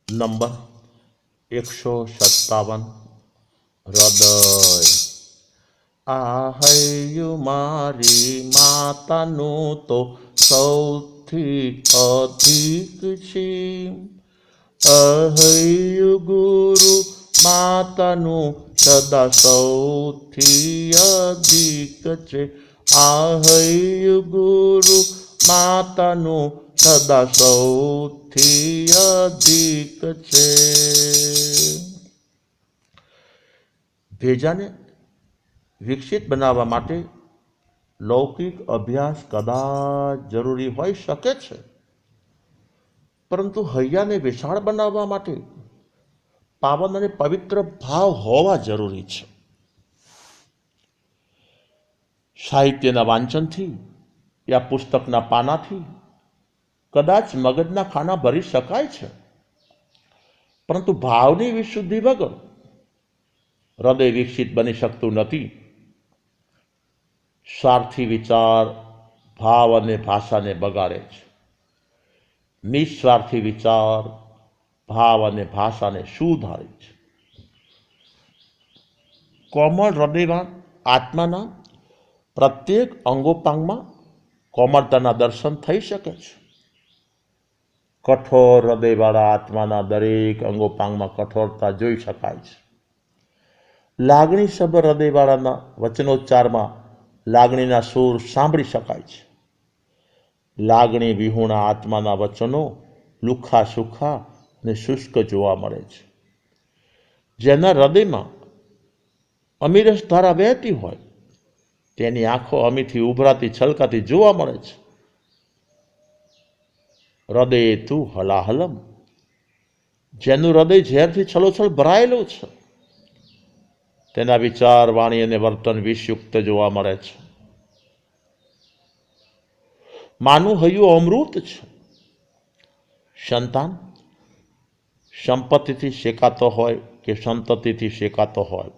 Number 157 હૃદય આ હૈયું મારી માતાનું તો સૌથી અધિક છે. અહૈયું ગુરુ માતાનું સદા સૌથી અધિક છે. આહૈયું ગુરુ માતાનું સદા સૌથી અધિક છે. ભેજાને વિકસિત બનાવવા માટે લૌકિક અભ્યાસ કદાચ જરૂરી હોઈ શકે છે, પરંતુ હૈયાને વિશાળ બનાવવા માટે પાવન અને પવિત્ર ભાવ હોવા જરૂરી છે. સાહિત્યના વાંચનથી યા પુસ્તકના પાનાથી કદાચ મગજના ખાના ભરી શકાય છે, પરંતુ ભાવની વિશુદ્ધિ વગર હૃદય વિકસિત બની શકતું નથી. સ્વાર્થી વિચાર ભાવ અને ભાષાને બગાડે છે. નિસ્વાર્થી વિચાર ભાવ અને ભાષાને સુધારે છે. કોમળ હૃદયવાન આત્માના પ્રત્યેક અંગોપાંગમાં કોમળતાના દર્શન થઈ શકે છે. કઠોર હૃદયવાળા આત્માના દરેક અંગોપાંગમાં કઠોરતા જોઈ શકાય છે. લાગણી સભર હૃદયવાળાના વચનોચ્ચારમાં લાગણીના સૂર સાંભળી શકાય છે. લાગણી વિહુણા આત્માના વચનો લુખ્ખા સુખ્ખા અને શુષ્ક જોવા મળે છે. જેના હૃદયમાં અમીરસ ધારા વહેતી હોય તેની આંખો અમીથી ઉભરાતી છલકાતી જોવા મળે છે. હૃદય તું હલાહલમ, જેનું હૃદય ઝેરથી છલોછલ ભરાયેલું છે તેના વિચાર વાણી અને વર્તન વિષયુક્ત જોવા મળે છે. માનું હૈયું અમૃત છે. સંતાન સંપત્તિથી શેકાતો હોય કે સંતતિથી શેકાતો હોય,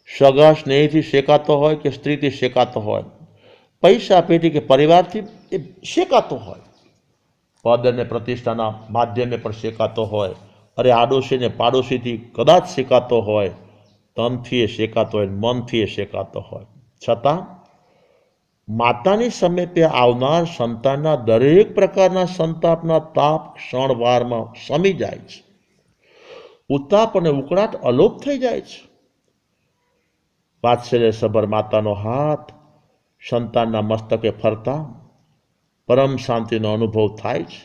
સગા સ્નેહીથી શેકાતો હોય કે સ્ત્રીથી શેકાતો હોય, પૈસા પેટી કે પરિવારથી એ શેકાતો હોય, પદ અને પ્રતિષ્ઠાના માધ્યમે પણ શેકાતો હોય, અરે આડોશી ને પાડોશીથી કદાચ શેકાતો હોય, તનથી એ શેકાતો હોય, મનથી એ શેકાતો હોય, છતાં માતાની સમીપે આવનાર સંતાનના દરેક પ્રકારના સંતાપના તાપ ક્ષણવારમાં શમી જાય છે. ઉતાપ અને ઉકળાટ અલોપ થઈ જાય છે. વાત્સલ્ય સભર માતાનો હાથ સંતાનના મસ્તકે ફરતા પરમ શાંતિનો અનુભવ થાય છે.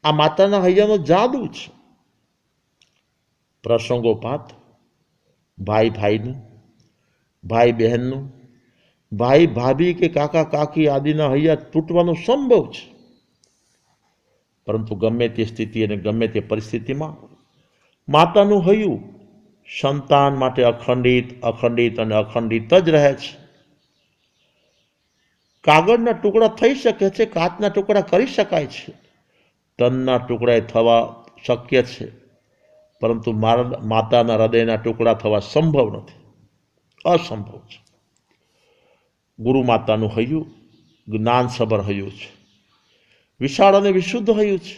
આ માતાના હૈયાનો જાદુ છે. પ્રસંગોપાત ભાઈ ભાઈનું, ભાઈ બહેનનું, ભાઈ ભાભી કે કાકા કાકી આદિના હૈયા તૂટવાનો સંભવ છે, પરંતુ ગમે તે સ્થિતિ અને ગમે તે પરિસ્થિતિમાં માતાનું હૈયું સંતાન માટે અખંડિત અખંડિત અને અખંડિત જ રહે છે. કાગળના ટુકડા થઈ શકે છે, કાચના ટુકડા કરી શકાય છે, તનના ટુકડા થવા શક્ય છે, પરંતુ માતાના હૃદયના ટુકડા થવા સંભવ નથી, અસંભવ છે. ગુરુ માતાનું હૈયું જ્ઞાનસભર હૈયું છે. વિશાળ અને વિશુદ્ધ હૈયું છે.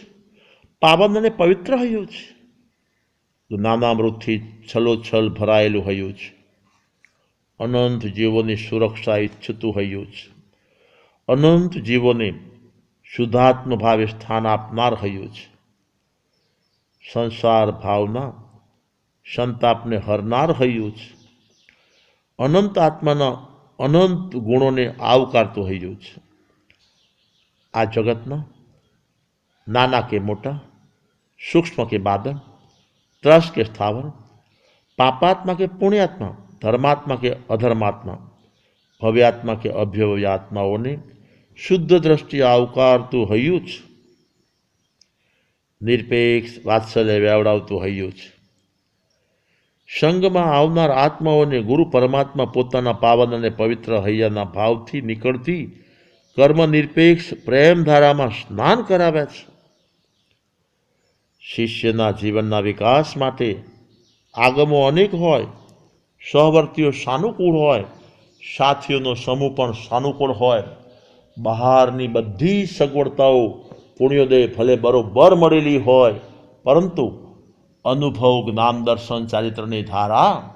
પાવન અને પવિત્ર હૈયું છે. જ્ઞાનામૃતથી છલોછલ ભરાયેલું હૈયું છે. અનંત જીવોની સુરક્ષા ઈચ્છતું હૈયું છે. અનંત જીવોને શુદ્ધાત્મ ભાવે સ્થાન આપનાર હૈયું છે. સંસાર ભાવના સંતાપને હરનાર હૈયું છે. અનંત આત્માના અનંત ગુણોને આવકારતું હૈયું છે. આ જગતના નાના કે મોટા, સૂક્ષ્મ કે બાદલ, ત્રસ કે સ્થાવર, પાપાત્મા કે પુણ્યાત્મા, ધર્માત્મા કે અધર્માત્મા, ભવ્યાત્મા કે અભવ્ય આત્માઓને શુદ્ધ દ્રષ્ટિએ આવકારતું હૈયું છે. નિરપેક્ષ વાત્સલ્ય વેવડાવતું હૈયું છે. સંગમાં આવનાર આત્માઓને ગુરુ પરમાત્મા પોતાના પાવન અને પવિત્ર હૈયાના ભાવથી નીકળતી કર્મ નિરપેક્ષ પ્રેમધારામાં સ્નાન કરાવે છે. શિષ્યના જીવનના વિકાસ માટે આગમો અનેક હોય, સહવર્તીઓ સાનુકૂળ હોય, સાથીઓનો સમૂહ પણ સાનુકૂળ હોય, બહારની બધી સગવડતાઓ પુણ્યોદય ભલે બરોબર મળેલી હોય, પરંતુ અનુભવ, જ્ઞાન, દર્શન, ચારિત્રની ધારા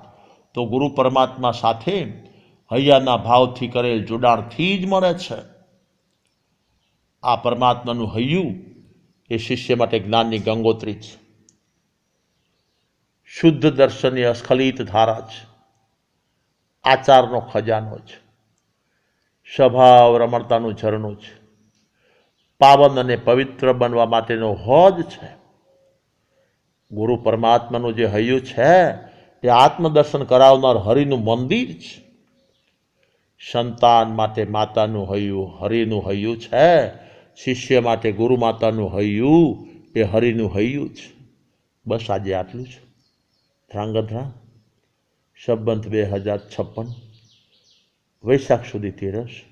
તો ગુરુ પરમાત્મા સાથે હૈયાના ભાવથી કરેલ જોડાણથી જ મળે છે. આ પરમાત્માનું હૈયું એ શિષ્ય માટે જ્ઞાનની ગંગોત્રી છે, શુદ્ધ દર્શનની અસ્ખલિત ધારા છે, આચારનો ખજાનો છે, સ્વભાવ રમણતાનું ઝરણું છે, પાવન અને પવિત્ર બનવા માટેનો હોજ છે. ગુરુ પરમાત્માનું જે હૈયું છે એ આત્મદર્શન કરાવનાર હરિનું મંદિર છે. સંતાન માટે માતાનું હૈયું હરિનું હૈયું છે, શિષ્ય માટે ગુરુ માતાનું હૈયું એ હરિનું હૈયું છે. બસ આજે આટલું છે. ધ્રાંગધ્રા સંવંત 2056 વૈશાખ સુધી તેરસ,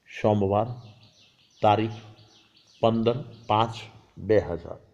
સોમવાર, તારીખ 15/5/2000.